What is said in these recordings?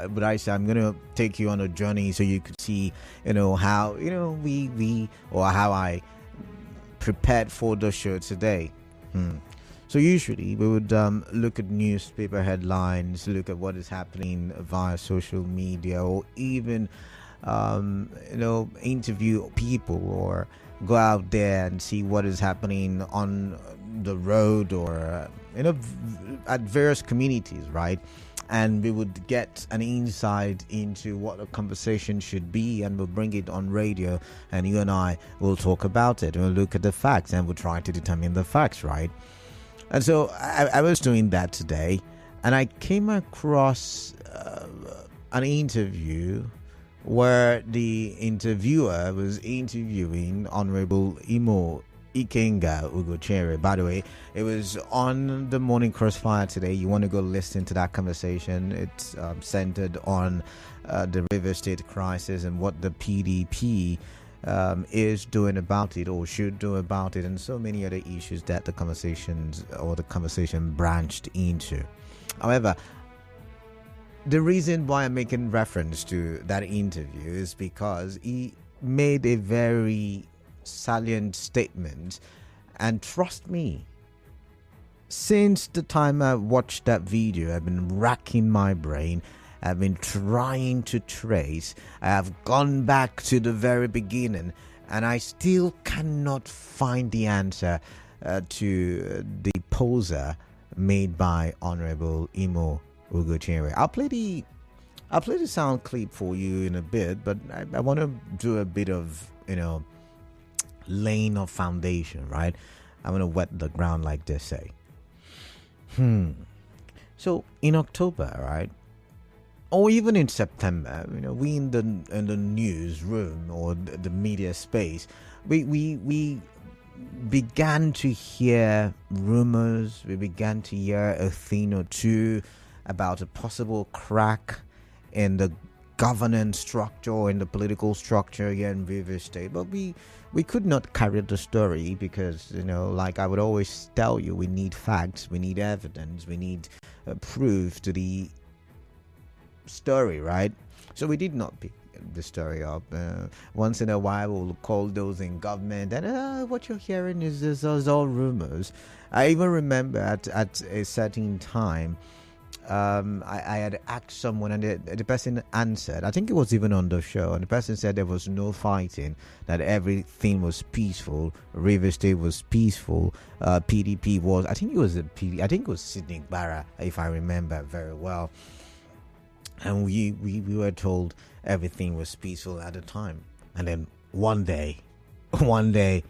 would I say, I'm going to take you on a journey so you could see, how, we or how I prepared for the show today. So usually we would look at newspaper headlines, look at what is happening via social media, or even interview people or go out there and see what is happening on the road or at various communities, right? And we would get an insight into what a conversation should be, and we'll bring it on radio, and you and I will talk about it. We'll look at the facts and we'll try to determine the facts, right? And so I was doing that today, and I came across an interview where the interviewer was interviewing Honorable Imo Ikenga Ugocheri. By the way, it was on the Morning Crossfire today. You want to go listen to that conversation. It's centered on the River State crisis and what the PDP is doing about it, or should do about it, and so many other issues that the conversation branched into. However, the reason why I'm making reference to that interview is because he made a very salient statement, and trust me, since the time I watched that video, I've been racking my brain. I've been trying to trace. I have gone back to the very beginning, and I still cannot find the answer to the poser made by Honorable Imo Ugocheri. I'll play the sound clip for you in a bit, but I want to do a bit of laying of foundation, right? I want to wet the ground, like they say. So in October, right, or even in September, we in the newsroom or the media space, we began to hear rumors. We began to hear a thing or two about a possible crack in the governance structure or in the political structure here in River State. But we could not carry the story because, like I would always tell you, we need facts, we need evidence, we need proof to the story, right? So we did not pick the story up. Once in a while we'll call those in government and what you're hearing is all rumors. I even remember at a certain time I had asked someone, and the person answered, I think it was even on the show, and the person said there was no fighting, that everything was peaceful, River State was peaceful, PDP was, I think it was Sidney Barra, if I remember very well. And we were told everything was peaceful at the time. And then one day, I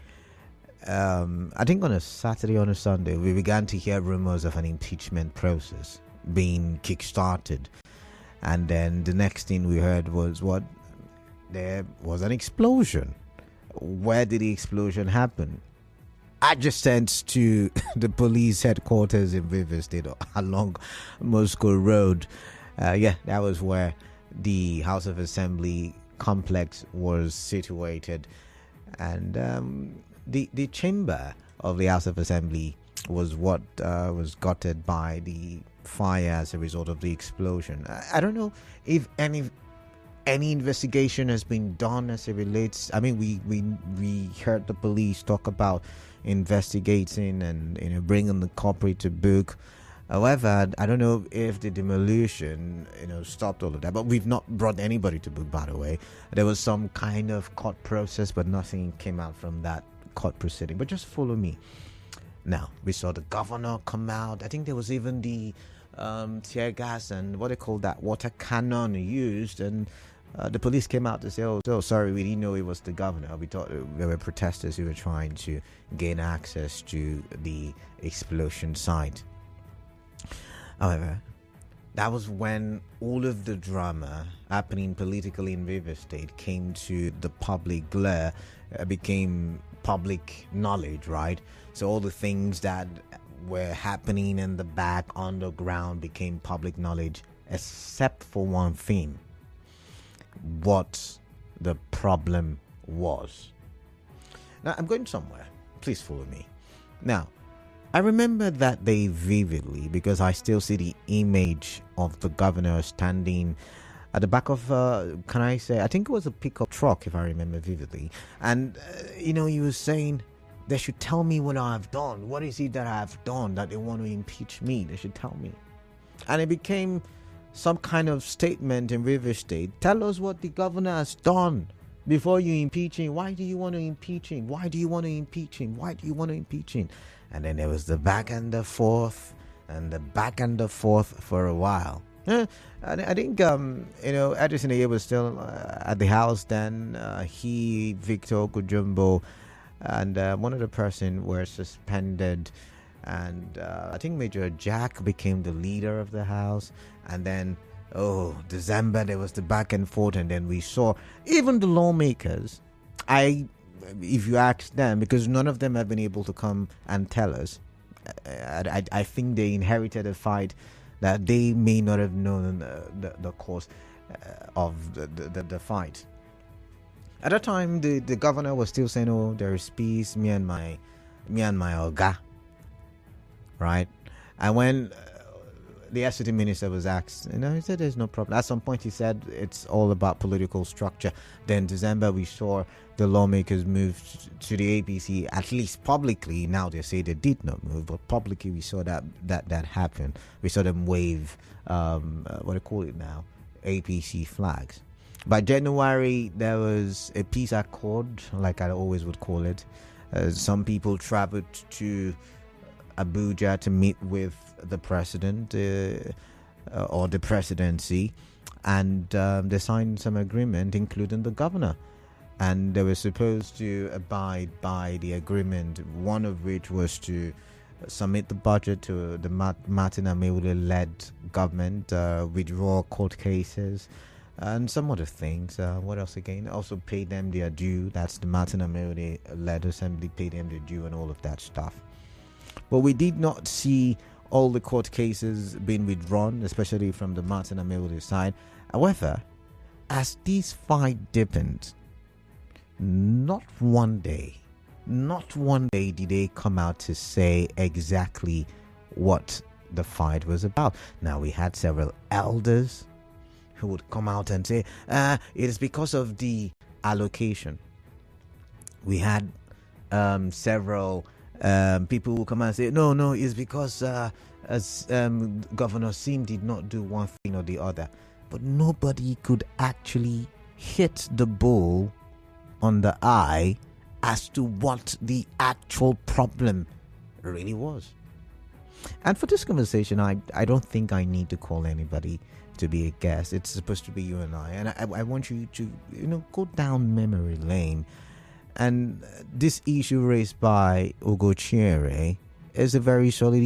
think on a Saturday or a Sunday, we began to hear rumors of an impeachment process being kick-started. And then the next thing we heard was there was an explosion. Where did the explosion happen? Adjacent to the police headquarters in River State along Moscow Road. That was where the House of Assembly complex was situated, and the chamber of the House of Assembly was what was gutted by the fire as a result of the explosion. I don't know if any investigation has been done as it relates. I mean, we heard the police talk about investigating and bringing the culprit to book. However, I don't know if the demolition, stopped all of that. But we've not brought anybody to book, by the way. There was some kind of court process, but nothing came out from that court proceeding. But just follow me. Now, we saw the governor come out. I think there was even the tear gas and what they call that water cannon used. And the police came out to say, oh, sorry, we didn't know it was the governor. We thought there were protesters who were trying to gain access to the explosion site. However, that was when all of the drama happening politically in River State came to the public glare, became public knowledge, right? So all the things that were happening in the back on the ground became public knowledge, except for one thing: what the problem was. Now, I'm going somewhere. Please follow me. Now, I remember that day vividly because I still see the image of the governor standing at the back of, can I say, I think it was a pickup truck, if I remember vividly. And, he was saying, they should tell me what I've done. What is it that I've done that they want to impeach me? They should tell me. And it became some kind of statement in River State. Tell us what the governor has done before you impeach him. Why do you want to impeach him? Why do you want to impeach him? Why do you want to impeach him? And then there was the back and the forth and the back and the forth for a while. I think, Edison Aye was still at the house then. He, Victor Okujumbo, and one other person were suspended. And I think Major Jack became the leader of the house. And then, December, there was the back and forth. And then we saw even the lawmakers. If you ask them, because none of them have been able to come and tell us, I think they inherited a fight that they may not have known the cause of the fight. At that time, the governor was still saying, "Oh, there is peace, me and my oga," right? And when the SCT minister was asked, he said there's no problem. At some point, he said it's all about political structure. Then December, we saw the lawmakers move to the APC, at least publicly. Now they say they did not move, but publicly we saw that happen. We saw them wave, what do you call it now, APC flags. By January, there was a peace accord, like I always would call it. Some people traveled to Abuja to meet with the president or the presidency, and they signed some agreement, including the governor. And they were supposed to abide by the agreement, one of which was to submit the budget to the Martin Ameule-led government, withdraw court cases, and some other things. What else again? Also pay them their due. That's the Martin Ameule-led assembly, pay them their due and all of that stuff. But we did not see all the court cases being withdrawn, especially from the Martin Ameule side. However, as this fight deepened, not one day did they come out to say exactly what the fight was about. Now, we had several elders who would come out and say, it is because of the allocation. We had several people who come out and say, no, it's because Governor Sim did not do one thing or the other. But nobody could actually hit the bull on the eye as to what the actual problem really was. And for this conversation, I don't think I need to call anybody to be a guest. It's supposed to be you and I. And I want you to, go down memory lane. And this issue raised by Ogochere is a very solid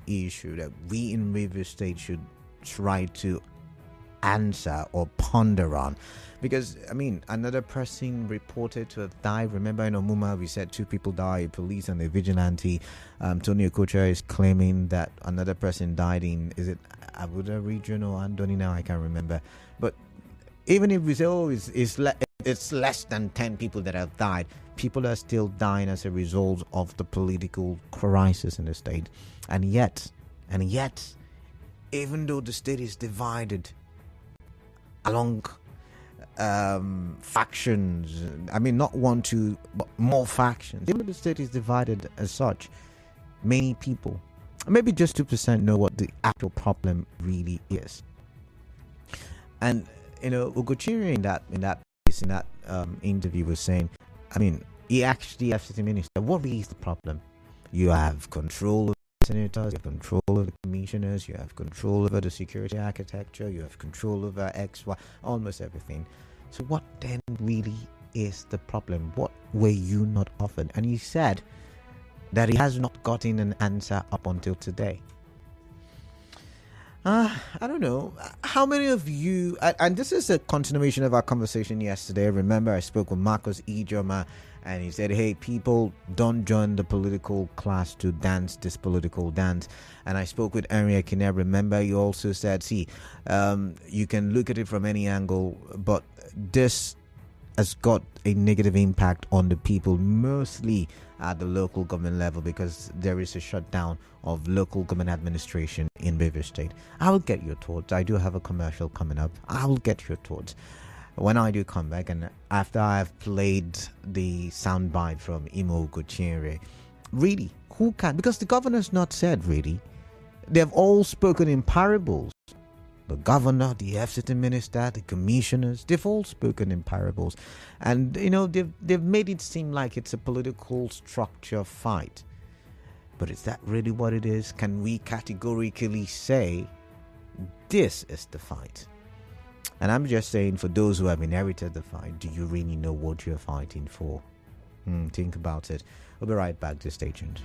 issue that we in River State should try to answer or ponder on. Because, another person reported to have died. Remember in Omuma, we said 2 people died, a police and a vigilante. Tony Okocha is claiming that another person died in, is it Abuja region or Andoni now? I can't remember. But even if we say, it's less than 10 people that have died, people are still dying as a result of the political crisis in the state. And yet, even though the state is divided along factions, not 1, 2, but more factions, even though the state is divided as such, many people, maybe just 2%, know what the actual problem really is. And Ugochiri in that interview was saying, he asked the FCT minister, what really is the problem? You have control over the senators, you have control over the commissioners, you have control over the security architecture, you have control over X, Y, almost everything. So what then really is the problem? What were you not offered? And he said that he has not gotten an answer up until today. I don't know. How many of you, and this is a continuation of our conversation yesterday. Remember, I spoke with Marcus Ijoma, and he said, hey, people, don't join the political class to dance this political dance. And I spoke with Henry Ekine. Remember, you also said, you can look at it from any angle, but this has got a negative impact on the people, mostly at the local government level, because there is a shutdown of local government administration in River State. I will get your thoughts. I do have a commercial coming up. I will get your thoughts when I do come back, and after I've played the soundbite from Imo Gucciere. Really, who can? Because the governor's not said, really. They've all spoken in parables. The governor, the FCT minister, the commissioners, they've all spoken in parables. And, they've made it seem like it's a political structure fight. But is that really what it is? Can we categorically say this is the fight? And I'm just saying, for those who have inherited the fight, do you really know what you're fighting for? Think about it. We'll be right back. Just stay tuned.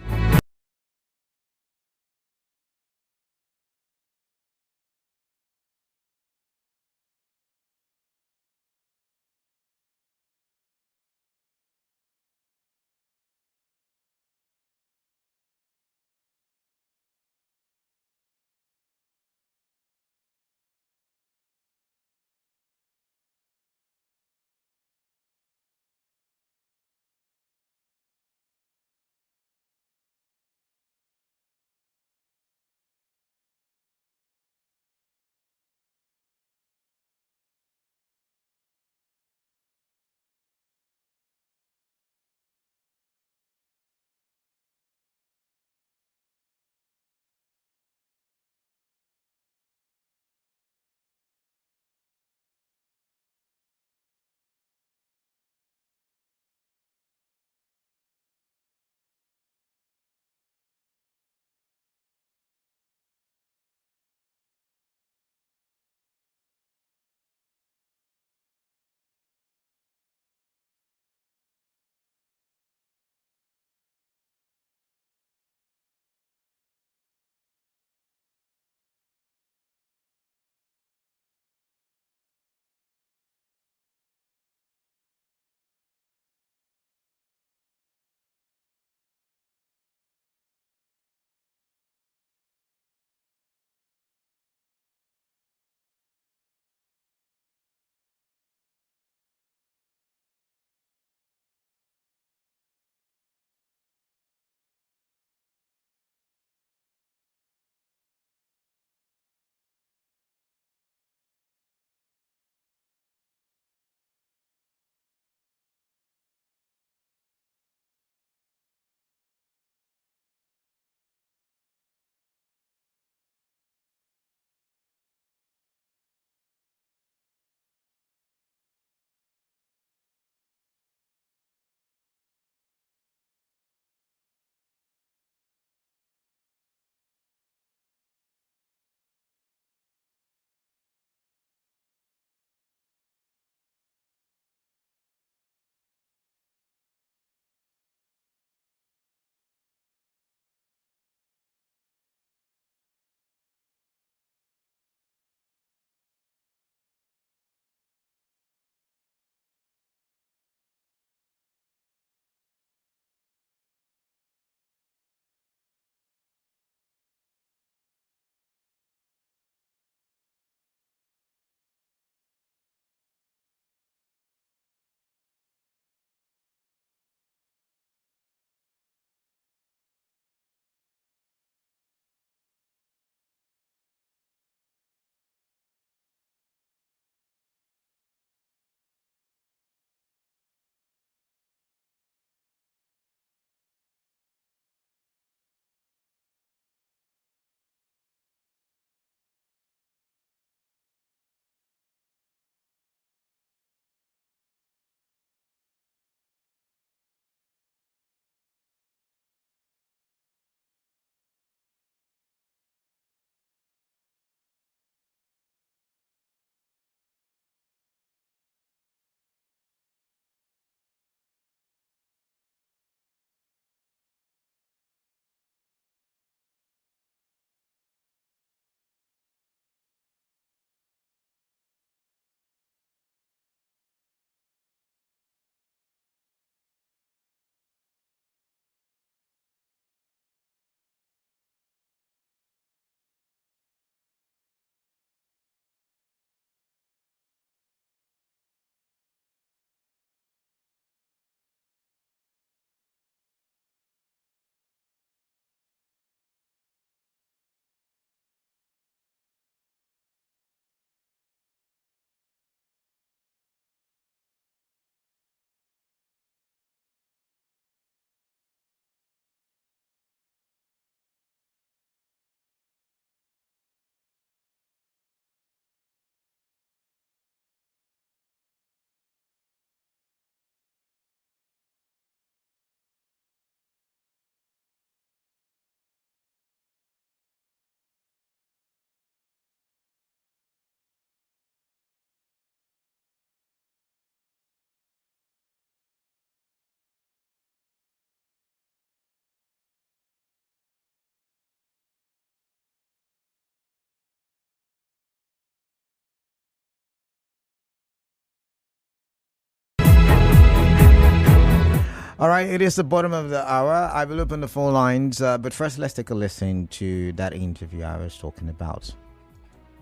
All right, it is the bottom of the hour. I will open the phone lines, but first let's take a listen to that interview I was talking about.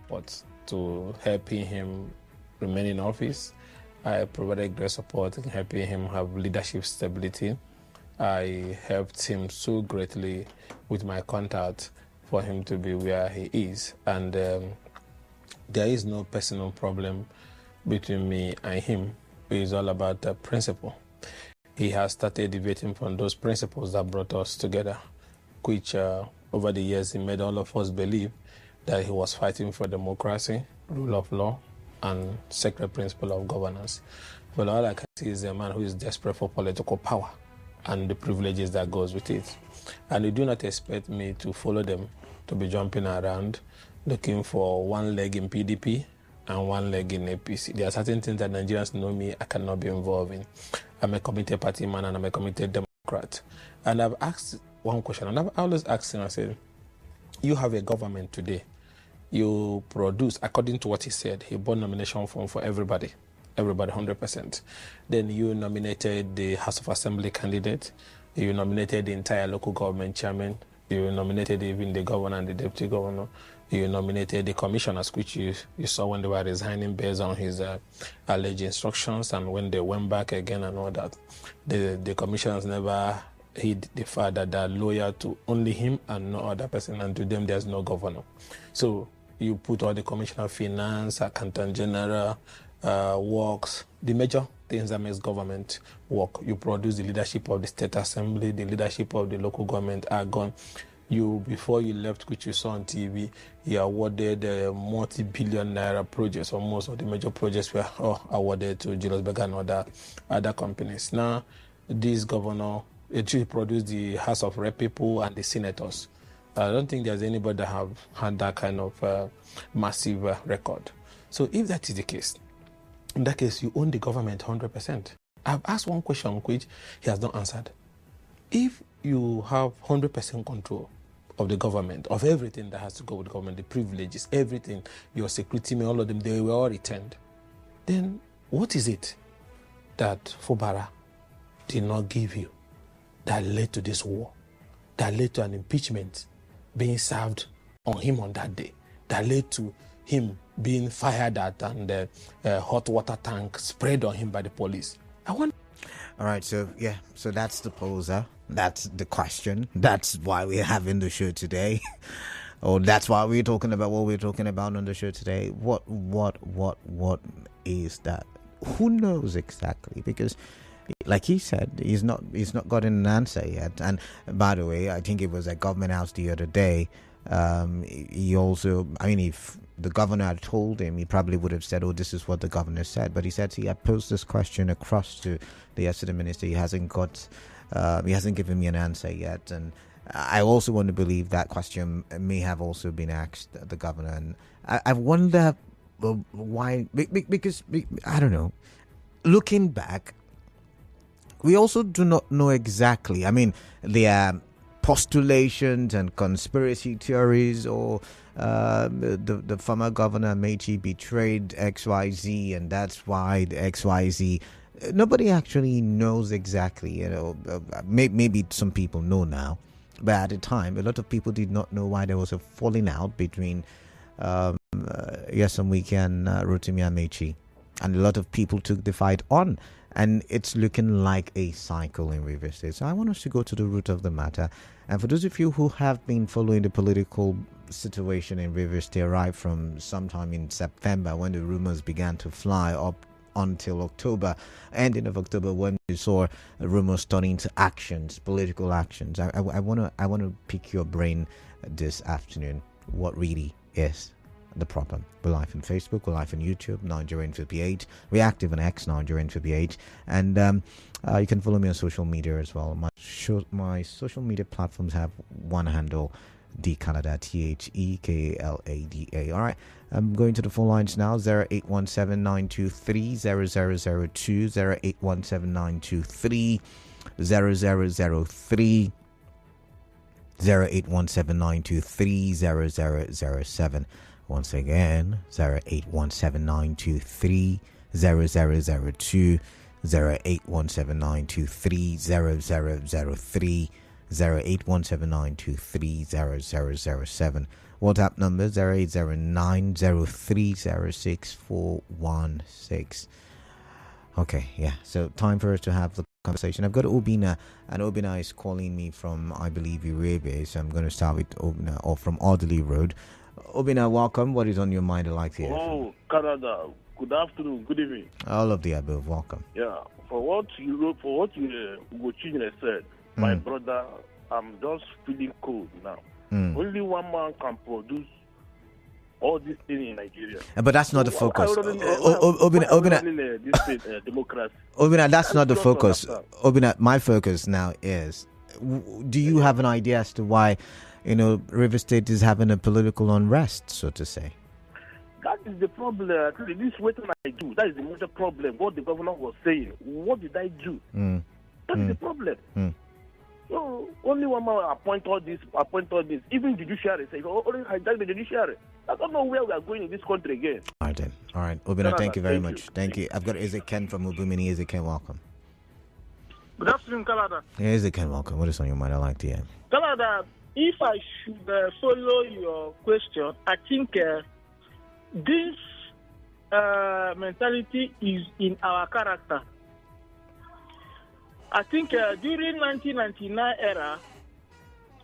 What to helping him remain in office. I provided great support in helping him have leadership stability. I helped him so greatly with my contact for him to be where he is. And there is no personal problem between me and him. It is all about the principle. He has started deviating from those principles that brought us together, which over the years he made all of us believe that he was fighting for democracy, rule of law, and sacred principle of governance. But all I can see is a man who is desperate for political power and the privileges that goes with it. And you do not expect me to follow them, to be jumping around, looking for one leg in PDP and one leg in APC. There are certain things that Nigerians know me I cannot be involved in. I'm a committed party man and I'm a committed Democrat. And I've asked one question, and I've always asked him, I said, you have a government today. You produce, according to what he said, he bought nomination form for everybody 100%. Then you nominated the House of Assembly candidate, you nominated the entire local government chairman, you nominated even the governor and the deputy governor, you nominated the commissioners, which you saw when they were resigning based on his alleged instructions, and when they went back again and all that. The commissioners never hid the fact that they're loyal to only him and no other person, and to them there's no governor. So you put all the commissioner of finance, accountant general, works, the major things that makes government work. You produce the leadership of the state assembly, the leadership of the local government are gone. You, before you left, which you saw on TV, you awarded multi-billion naira projects, or most of the major projects were awarded to Julius Berger and other companies. Now, this governor, it produced the House of Rep people and the senators. I don't think there's anybody that have had that kind of massive record. So if that is the case, in that case, you own the government 100%. I've asked one question which he has not answered. If you have 100% control of the government, of everything that has to go with the government, the privileges, everything, your security men, all of them, they were all returned, then what is it that Fubara did not give you that led to this war, that led to an impeachment being served on him on that day, that led to him being fired at and the hot water tank sprayed on him by the police? I wonder. All right, so that's the poser. That's the question. That's why we're having the show today. Or that's why we're talking about what we're talking about on the show today. What is that? Who knows exactly? Because, like he said, he's not gotten an answer yet. And by the way, I think it was at Government House the other day. He also, if the governor had told him, he probably would have said, "Oh, this is what the governor said." But he said he had posed this question across to the yesterday minister. He hasn't given me an answer yet, and I also want to believe that question may have also been asked the governor. And I wonder why, because I don't know. Looking back, we also do not know exactly. There are postulations and conspiracy theories, or the former governor Meiji betrayed XYZ, and that's why the XYZ. Nobody actually knows exactly. Maybe some people know now, but at the time, a lot of people did not know why there was a falling out between Yesomwike and Rotimi Amechi, and a lot of people took the fight on. And it's looking like a cycle in Rivers State. So I want us to go to the root of the matter. And for those of you who have been following the political situation in Rivers State right from sometime in September, when the rumors began to fly up until October, ending of October, when we saw rumors turning into actions, political actions. I want to pick your brain this afternoon. What really is the problem? We're live on Facebook, we're live on YouTube, Nigerian 58, we're active on X, Nigerian 58, and you can follow me on social media as well. My social media platforms have one handle, DKalada, THEKALADA. All right, I'm going to the phone lines now. 0817-923-0002, 0817-923-0003, 0817-923-0007. Once again, 0817-923-0002, 08179230003, 08179230007. WhatsApp number 0809030616. Okay, yeah. So time for us to have the conversation. I've got Obina, and Obina is calling me from, I believe, Urebe. So I'm going to start with Obina, or from Audley Road. Obina, welcome. What is on your mind? I'd like to hear. Oh, Canada. Good afternoon. Good evening. All of the above. Welcome. Yeah. For what Ugochine said, my brother, I'm just feeling cold now. Only one man can produce all these things in Nigeria. But that's not the focus. Obina, that's not the focus. Obina, my focus now is, do you have an idea as to why, River State is having a political unrest, so to say? That is the problem. This what I do. That is the major problem. What the governor was saying. What did I do? That is the problem. So only one man appoint all this. Even judiciary say, only hijack the judiciary. I don't know where we are going in this country again. All right then. All right. Obina, thank you very much. Thank you. I've got Ezekiel from Ubumini. Ezekiel, welcome. Good afternoon, Canada. Ezekiel, welcome. What is on your mind? I like to hear. Canada, if I should follow your question, I think this mentality is in our character. I think during 1999 era,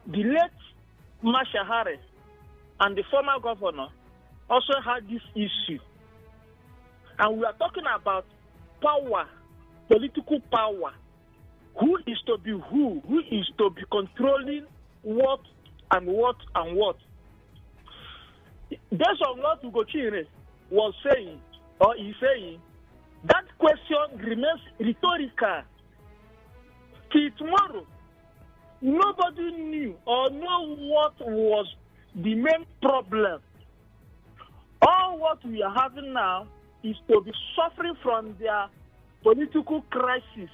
the late Mashahare and the former governor also had this issue. And we are talking about power, political power. Who is to be who? Who is to be controlling what and what and what? Based on what Ugochine was saying, or is saying, that question remains rhetorical. Till tomorrow, nobody knew or know what was the main problem. All what we are having now is to be suffering from their political crisis,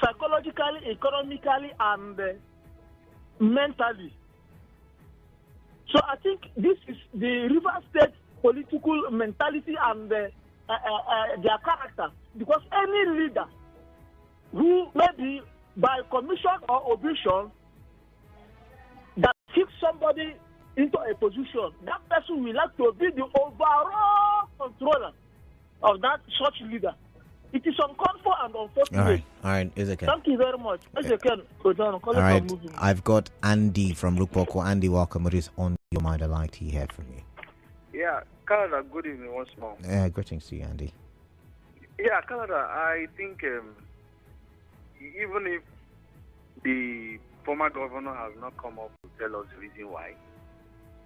psychologically, economically, and mentally. So I think this is the River State political mentality and their character. Because any leader who maybe by commission or omission that kicks somebody into a position, that person will like to be the overall controller of that such leader. It is uncalled for and unfortunate. All right, Ezekiel. Thank you very much. Ezekiel, all right, I've got Andy from Lukboko. Andy, welcome. What is on your mind? I'd like to hear from you. Yeah, Canada, good evening once more. Greetings to you, Andy. Yeah, Canada, I think even if the former governor has not come up to tell us the reason why,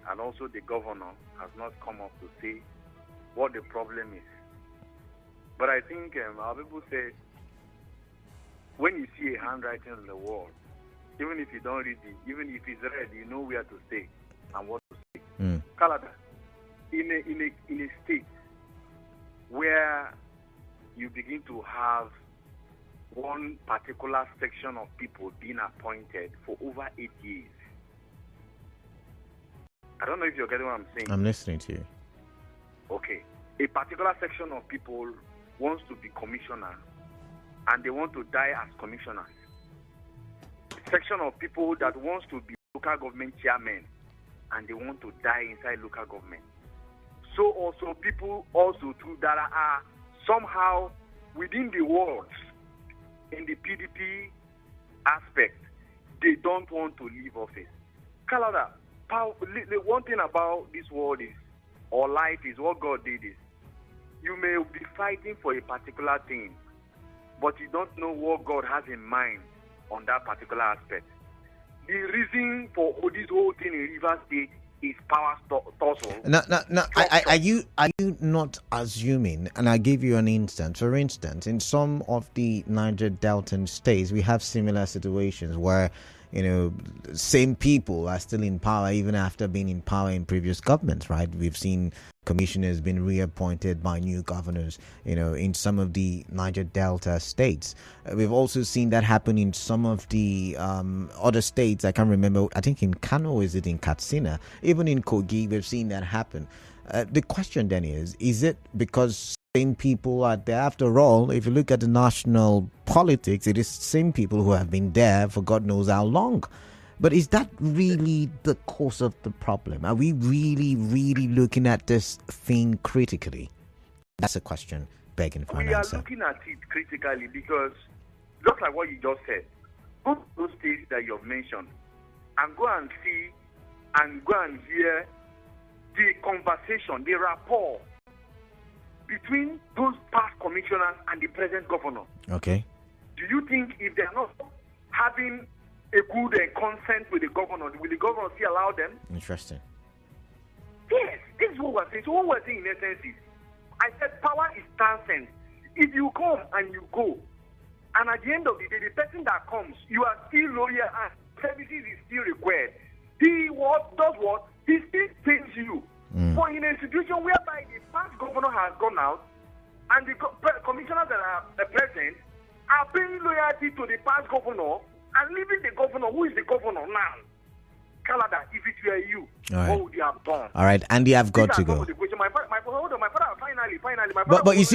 and also the governor has not come up to say what the problem is. But I think our people say, when you see a handwriting on the wall, even if you don't read it, even if it's red, you know where to say and what to say. Canada, in a state where you begin to have one particular section of people being appointed for over 8 years. I don't know if you're getting what I'm saying. I'm listening to you. Okay. A particular section of people wants to be commissioner and they want to die as commissioners. A section of people that wants to be local government chairman and they want to die inside local government. So also people also too that are somehow within the walls in the PDP aspect, they don't want to leave office. Canada, the one thing about this world is, or life is, what God did is, you may be fighting for a particular thing, but you don't know what God has in mind on that particular aspect. The reason for this whole thing in River State is power tussle. No. Are you not assuming? And I give you an instance. For instance, in some of the Niger Delta states, we have similar situations where, same people are still in power even after being in power in previous governments, right? We've seen commissioners being reappointed by new governors, in some of the Niger Delta states. We've also seen that happen in some of the other states. I can't remember. I think in Kano, is it in Katsina? Even in Kogi, we've seen that happen. The question then is it because same people are there. After all, if you look at the national politics, it is the same people who have been there for God knows how long. But is that really the cause of the problem? Are we really, really looking at this thing critically? That's a question begging for an answer. We are looking at it critically because, just like what you just said, go to those states that you have mentioned and go and see and go and hear the conversation, the rapport between those past commissioners and the present governor. Okay. Do you think if they are not having a good consent with the governor, will the governor still allow them? Interesting. Yes, this is what we're saying. So what we're saying in essence is, I said power is transcend. If you come and you go, and at the end of the day, the person that comes, you are still loyal and services is still required. He does what? He still pays you. For in a situation whereby the past governor has gone out and the commissioners that are present are paying loyalty to the past governor and leaving the governor, who is the governor now? Canada, if it were you, what would you have done? All right, Andy, I've got to go. My father, finally. But you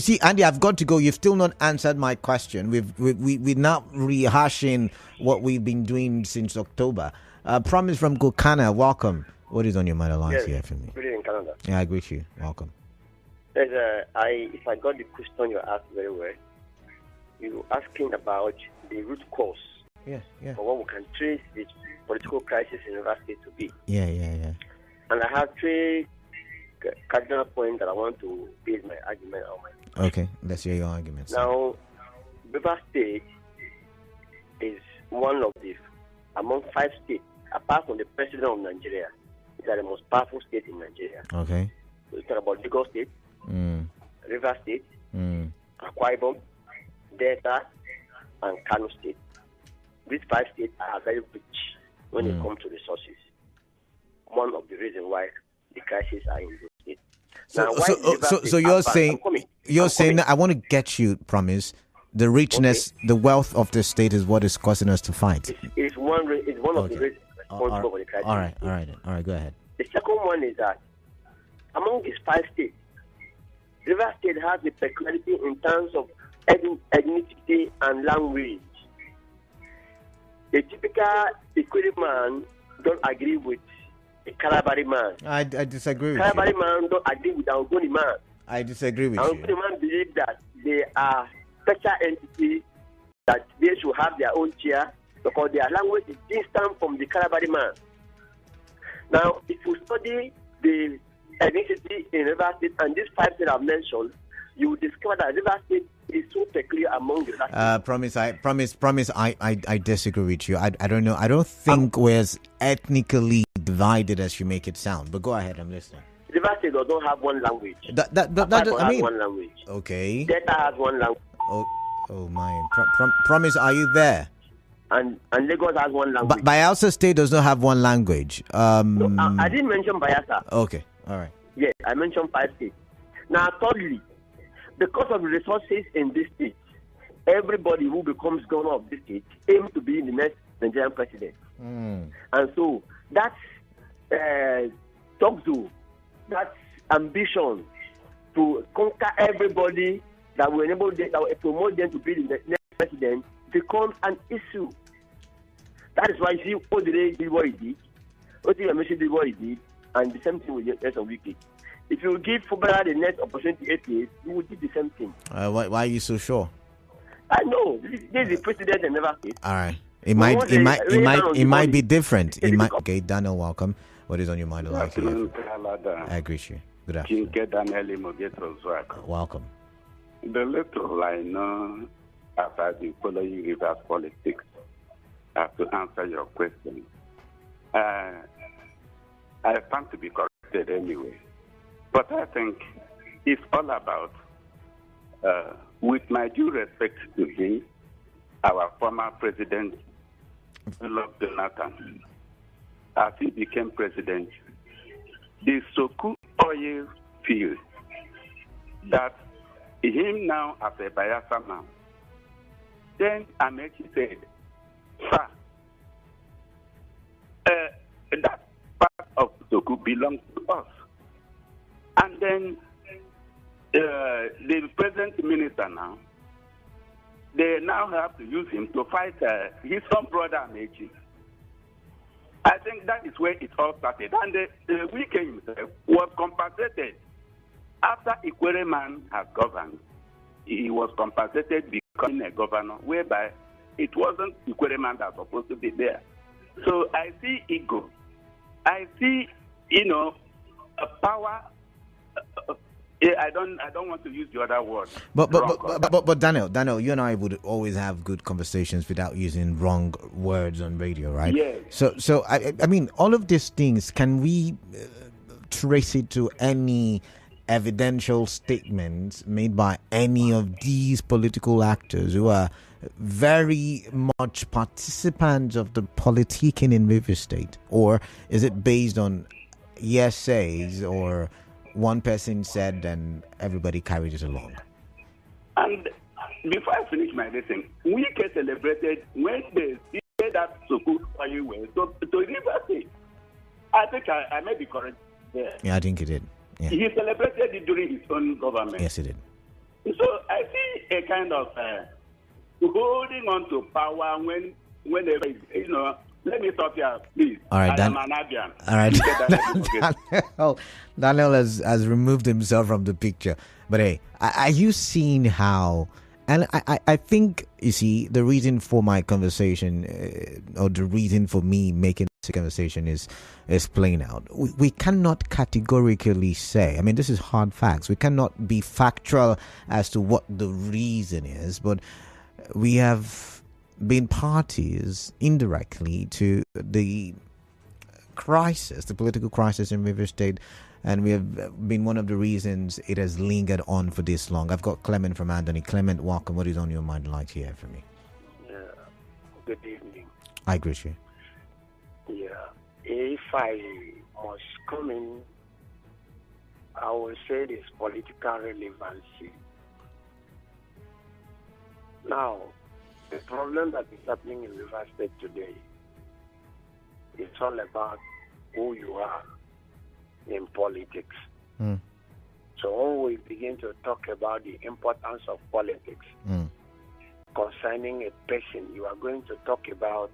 see, Andy, I've got to go. You've still not answered my question. We're not rehashing what we've been doing since October. Promise from Gokana, welcome. What is on your mind? Alliance here for me? Good evening, Canada. Yeah, I agree with you. Welcome. Yes, if I got the question you asked very well, you asking about the root cause Yeah. for what we can trace the political crisis in River State to be. Yeah. And I have three cardinal points that I want to base my argument on. Okay, let's hear your arguments. Now, River State is one of the, among 5 states, apart from the president of Nigeria, is the most powerful state in Nigeria. Okay. We talk about Lagos State, River State, Akwa Ibom, Delta, and Kano State. These 5 states are very rich when it comes to resources. One of the reasons why the crises are in those states. So you're saying that I want to get you, Promise, the richness, the wealth of the state is what is causing us to fight. It's one of the reasons responsible for the crisis. All right, go ahead. The second one is that among these 5 states, River State has a peculiarity in terms of ethnicity and language. A typical Ikwiri man don't agree with a Kalabari man. I disagree with Kalabari you. man don't agree with the Ogoni man. I disagree with and you. Ogoni man believe that they are special entities, that they should have their own chair because their language is distant from the Kalabari man. Now, if you study the ethnicity in River State and these 5 that I've mentioned, you will discover that River State is so peculiar among the River Promise, I disagree with you. I don't know. I don't think we're as ethnically divided as you make it sound. But go ahead, I'm listening. River State does not have one language. I mean, one language. Okay. Delta has one language. Oh my. Promise, are you there? And Lagos has one language. But Bayelsa State does not have one language. No, I didn't mention Bayelsa. Okay, all right. Yes, I mentioned 5 states. Now, thirdly, because of the resources in this state, everybody who becomes governor of this state aims to be the next Nigerian president. And so that's that ambition to conquer everybody that will enable them, that will promote them to be the next president becomes an issue. That is why you see Odile did what he did, Otimemeshi did what he did, and the same thing with the rest of Wiki. If you give Fubara the next opportunity 8 years, you will do the same thing. Why are you so sure? I know this is the president and never said. All right. It might be different. Okay, Daniel, welcome. What is on your mind? I agree with you. Good afternoon. Welcome. The little I know about the following reverse politics, to answer your question, I stand to be corrected anyway. But I think it's all about, with my due respect to him, our former president, Goodluck Jonathan, as he became president, the Soku oil field that him now as a Bayelsa man, then Amechi said, sir, that part of Soku belongs to us. And then the present minister now, they now have to use him to fight his own brother Mechi. I think that is where it all started. And the Wike himself was compensated after Ikwere man has governed. He was compensated becoming a governor, whereby it wasn't Ikwere man that was supposed to be there. So I see ego. I see, a power. I don't want to use the other word. But Daniel, you and I would always have good conversations without using wrong words on radio, right? Yes. So I mean, all of these things, can we trace it to any evidential statements made by any of these political actors who are very much participants of the politicking in River State, or is it based on hearsays or one person said and everybody carried it along? And before I finish my lesson, we get celebrated when they say that Sukuk very well. So to River State, I think I may be correct there. Yeah, I think he did. Yeah. He celebrated it during his own government. Yes, he did. So I see a kind of holding on to power whenever, let me stop here, please. All right, I am an Abian. All right, Daniel has removed himself from the picture. But hey, are you seeing how? And I think, you see, the reason for my conversation, or the reason for me making this conversation is playing out. We cannot categorically say, I mean, this is hard facts. We cannot be factual as to what the reason is, but we have been parties indirectly to the crisis, the political crisis in River State, and we have been one of the reasons it has lingered on for this long. I've got Clement from Anthony. Clement, welcome. What is on your mind? I'd like to hear from you. Good evening. I greet you. Yeah. If I must come in, I will say this political relevancy. Now, the problem that is happening in River State today is all about who you are in politics. So when we begin to talk about the importance of politics concerning a person, you are going to talk about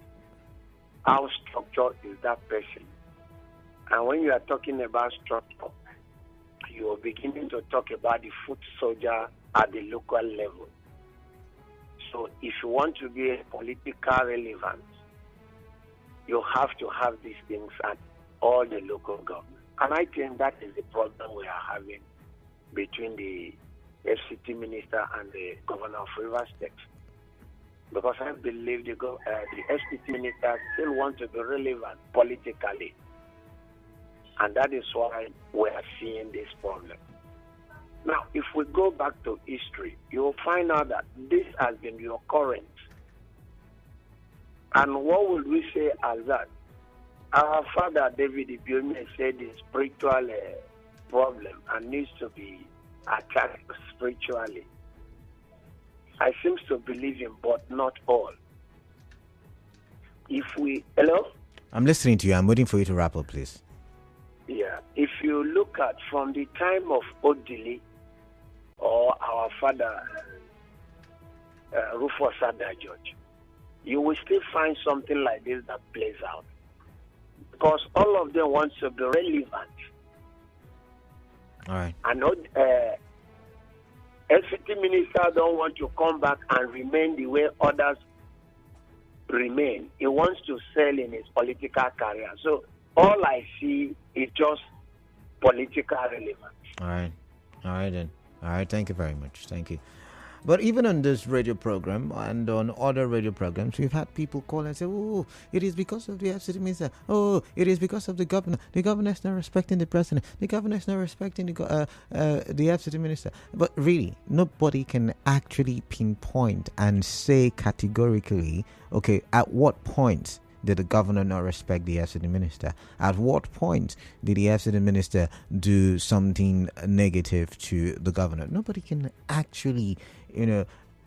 how structured is that person. And when you are talking about structure, you are beginning to talk about the foot soldier at the local level. So if you want to be a political relevance, you have to have these things at all the local government. And I think that is the problem we are having between the FCT minister and the governor of River State. Because I believe the FCT minister still wants to be relevant politically. And that is why we are seeing this problem. Now, if we go back to history, you will find out that this has been recurrent. And what would we say as that? Our father, David Ibiome, said the spiritual problem and needs to be attacked spiritually. I seem to believe him, but not all. Hello? I'm listening to you. I'm waiting for you to wrap up, please. Yeah. If you look at from the time of Odili, or our father, Rufus Ada George, you will still find something like this that plays out. Because all of them want to be relevant. All right. And FCT minister don't want to come back and remain the way others remain. He wants to sell in his political career. So all I see is just political relevance. All right. All right then. All right. Thank you very much. Thank you. But even on this radio program and on other radio programs, we've had people call and say, oh, it is because of the FCT minister. Oh, it is because of the governor. The governor is not respecting the president. The governor is not respecting the FCT minister. But really, nobody can actually pinpoint and say categorically, okay, at what point did the governor not respect the FCT minister? At what point did the FCT minister do something negative to the governor? Nobody can actually,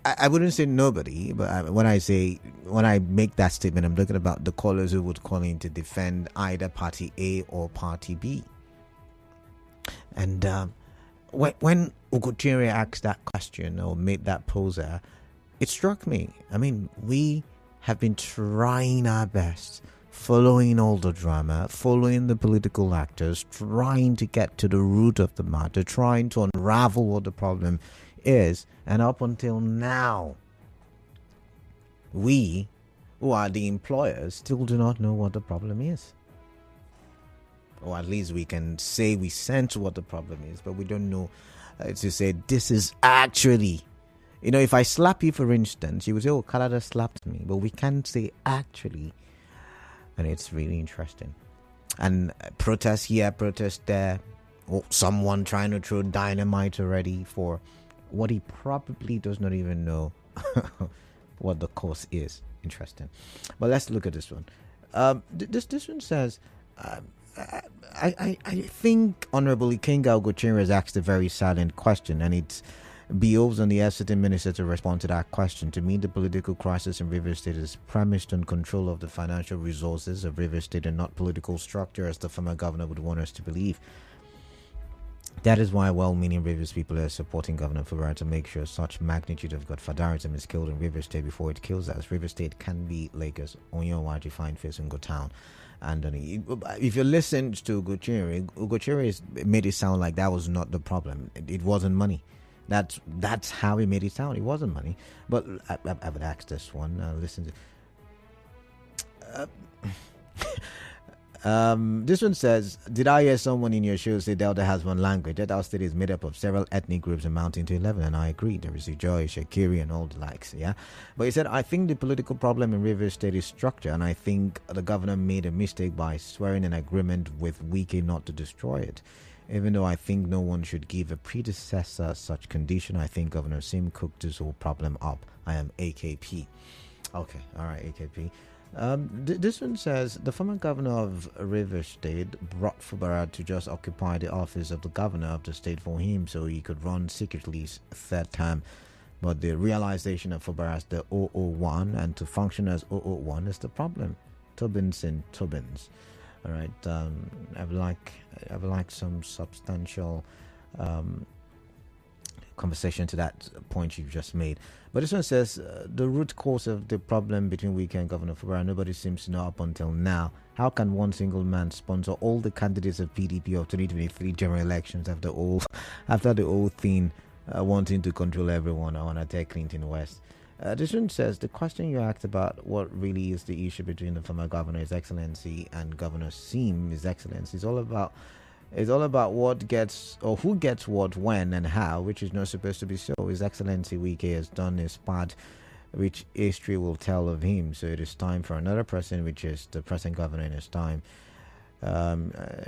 I wouldn't say nobody, but when I make that statement, I'm looking about the callers who would call in to defend either party A or party B. And when Ugochiri asked that question or made that poser, it struck me. I mean, we have been trying our best, following all the drama, following the political actors, trying to get to the root of the matter, trying to unravel what the problem is. And up until now, we, who are the employers, still do not know what the problem is. Or at least we can say we sense what the problem is, but we don't know to say this is actually. You know, if I slap you, for instance, you would say, oh, Canada slapped me. But we can't say actually. And it's really interesting. And protest here, protest there. Or someone trying to throw dynamite already for what he probably does not even know what the cause is. Interesting. But let's look at this one. This one says, I think Honorable Ikenga Ogochiri has asked a very silent question, and it's behoves on the FCT minister to respond to that question. To me, the political crisis in Rivers State is premised on control of the financial resources of Rivers State and not political structure, as the former governor would want us to believe. That is why well-meaning Rivers people are supporting Governor Fubara to make sure such magnitude of godfatherism is killed in Rivers State before it kills us. Rivers State can be Lagos, Onyowaji, Fine Face, and Go Town. And if you listen to Ugochiri made it sound like that was not the problem. It wasn't money. That's how he made it sound. It wasn't money. But I would ask this one. Listen to. This one says, did I hear someone in your show say Delta has one language? Delta State is made up of several ethnic groups amounting to 11, and I agree. There is Ijoy, Shakiri, and all the likes, yeah? But he said, I think the political problem in Rivers State is structure, and I think the governor made a mistake by swearing an agreement with Wike not to destroy it. Even though I think no one should give a predecessor such condition, I think Governor Sim cooked this whole problem up. I am AKP. Okay, all right, AKP. This one says, the former governor of Rivers State brought Fubara to just occupy the office of the governor of the state for him so he could run secretly his third term. But the realization of Fubara as the 001 and to function as 001 is the problem. Tubbins and Tubbins. All right, I would like some substantial conversation to that point you just made. But this one says, the root cause of the problem between Wike and Governor Fubara, nobody seems to know up until now. How can one single man sponsor all the candidates of PDP of 2023 general elections after the whole thing wanting to control everyone? I want to take Clinton West. This one says, the question you asked about what really is the issue between the former governor, His Excellency, and Governor Sim, His Excellency, is all about what gets or who gets what, when, and how, which is not supposed to be so. His Excellency Wike has done his part, which history will tell of him. So it is time for another person, which is the present governor in his time,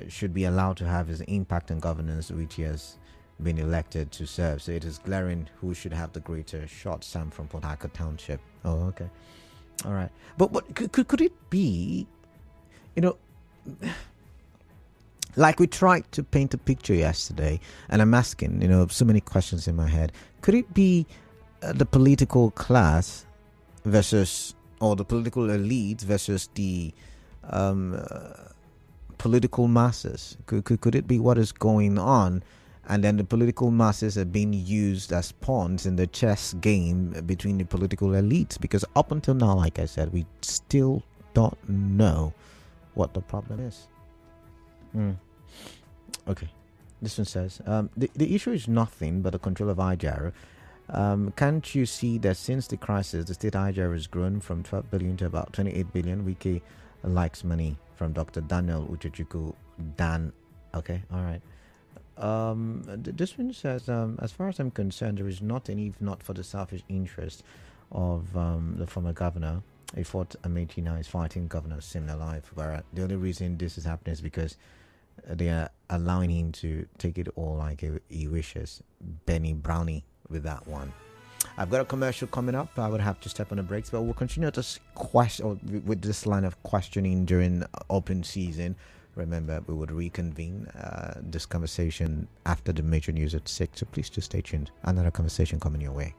should be allowed to have his impact on governance, which he has been elected to serve. So it is glaring who should have the greater shot. Sam from Port Harcourt Township. Oh, okay. All right. But could it be, like we tried to paint a picture yesterday, and I'm asking, so many questions in my head. Could it be the political class versus, or the political elite versus the political masses? Could it be what is going on? And then the political masses are being used as pawns in the chess game between the political elites. Because up until now, like I said, we still don't know what the problem is. Okay. This one says, the issue is nothing but the control of IJAR. Can't you see that since the crisis, the state IJAR has grown from 12 billion to about 28 billion? Wike likes money. From Dr. Daniel Uchechukwu Dan. Okay, all right. This one says, as far as I'm concerned, there is nothing if not for the selfish interest of the former governor. He fought Amechi, now is fighting Governor Sim alive. Where the only reason this is happening is because they are allowing him to take it all like he wishes. Benny Brownie with that one. I've got a commercial coming up. I would have to step on the brakes, but we'll continue this with this line of questioning during open season. Remember, we would reconvene this conversation after the major news at 6, so please just stay tuned. Another conversation coming your way.